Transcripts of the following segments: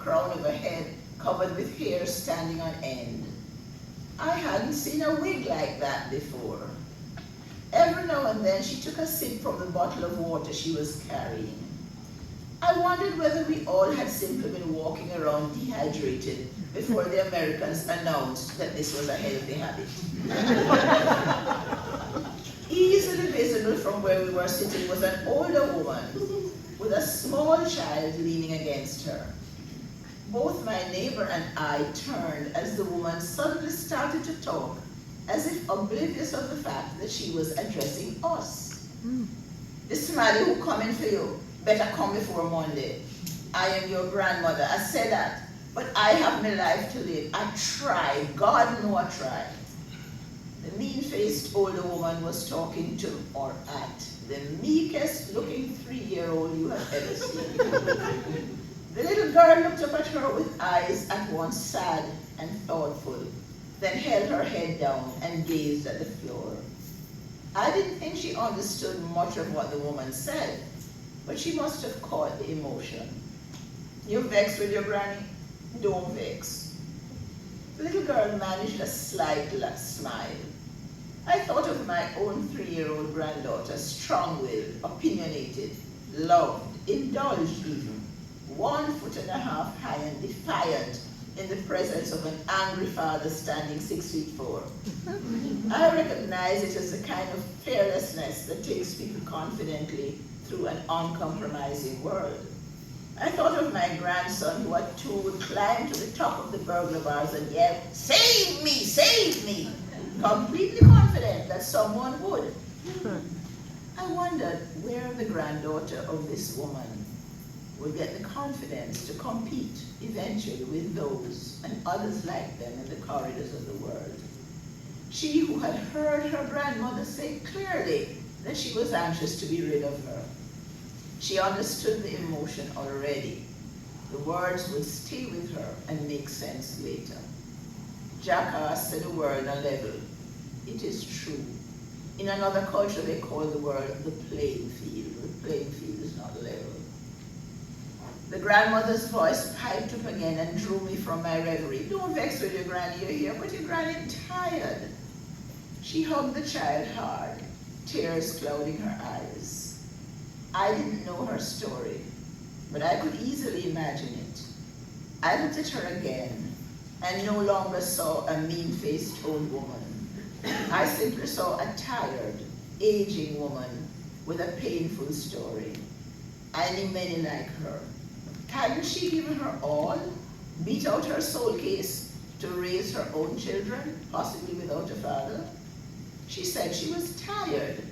crown of her head covered with hair standing on end. I hadn't seen a wig like that before. Every now and then she took a sip from the bottle of water she was carrying. I wondered whether we all had simply been walking around dehydrated before the Americans announced that this was a healthy habit. Easily visible from where we were sitting was an older woman with a small child leaning against her. Both my neighbor and I turned as the woman suddenly started to talk, as if oblivious of the fact that she was addressing us. "This man who coming for you better come before Monday. I am your grandmother. I said that, but I have my life to live. I tried. God know I tried." The mean-faced older woman was talking to, or at, the meekest looking 3-year-old you have ever seen. The little girl looked up at her with eyes at once sad and thoughtful, then held her head down and gazed at the floor. I didn't think she understood much of what the woman said, but she must have caught the emotion. "You vexed with your granny? Don't vex." The little girl managed a slight smile. I thought of my own 3-year-old granddaughter, strong-willed, opinionated, loved, indulged even, 1.5 feet high and defiant in the presence of an angry father standing 6'4". I recognize it as the kind of fearlessness that takes people confidently through an uncompromising world. I thought of my grandson who at 2 would climb to the top of the burglar bars and yell, "Save me, save me," completely confident that someone would. I wondered where the granddaughter of this woman would get the confidence to compete eventually with those and others like them in the corridors of the world. She who had heard her grandmother say clearly that she was anxious to be rid of her. She understood the emotion already. The words would stay with her and make sense later. Jackass said the world a level. It is true. In another culture they call the world the playing field. The playing field is not level. The grandmother's voice piped up again and drew me from my reverie. "Don't vex with your granny, you're here, but your granny tired." She hugged the child hard, tears clouding her eyes. I didn't know her story, but I could easily imagine it. I looked at her again and no longer saw a mean-faced old woman. I simply saw a tired, aging woman with a painful story. I knew many like her. Hadn't she given her all, beat out her soul case to raise her own children, possibly without a father? She said she was tired.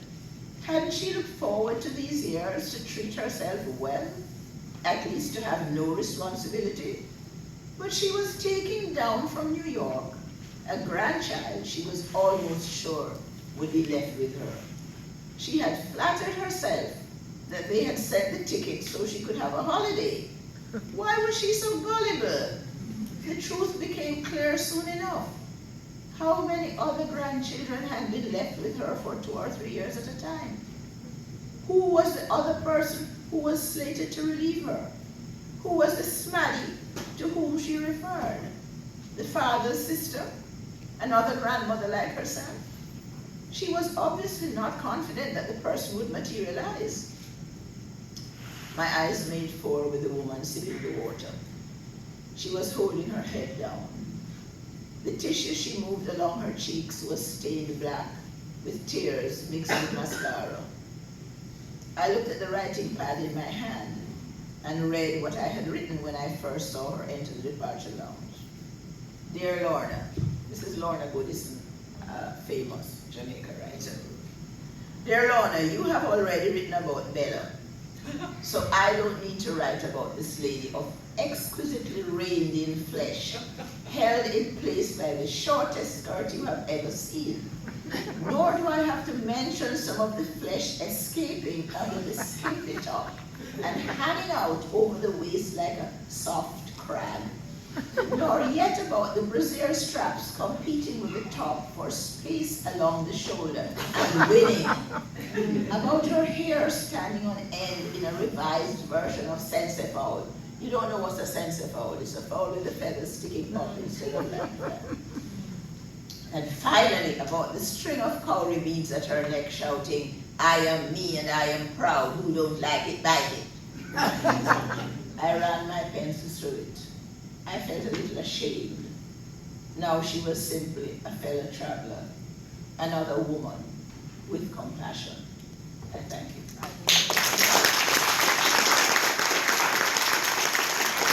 Hadn't she looked forward to these years to treat herself well, at least to have no responsibility? But she was taking down from New York a grandchild she was almost sure would be left with her. She had flattered herself that they had sent the ticket so she could have a holiday. Why was she so gullible? The truth became clear soon enough. How many other grandchildren had been left with her for 2 or 3 years at a time? Who was the other person who was slated to relieve her? Who was the smaddy to whom she referred? The father's sister? Another grandmother like herself? She was obviously not confident that the person would materialize. My eyes made 4 with the woman sipping the water. She was holding her head down. The tissue she moved along her cheeks was stained black with tears mixed with mascara. I looked at the writing pad in my hand and read what I had written when I first saw her enter the departure lounge. "Dear Lorna," this is Lorna Goodison, famous Jamaica writer. "Dear Lorna, you have already written about Bella, so I don't need to write about this lady of exquisitely reined in flesh, held in place by the shortest skirt you have ever seen. Nor do I have to mention some of the flesh escaping under the skimpy top and hanging out over the waist like a soft crab. Nor yet about the brassiere straps competing with the top for space along the shoulder and winning. About her hair standing on end in a revised version of Sensefoul, You don't know what's a sense of fowl. It's a fowl with the feathers sticking up instead of like that. And finally, about the string of cowrie beads at her neck shouting, I am me and I am proud, who don't like it, bite it. I ran my pencils through it. I felt a little ashamed. Now she was simply a fellow traveler, another woman with compassion. I thank you.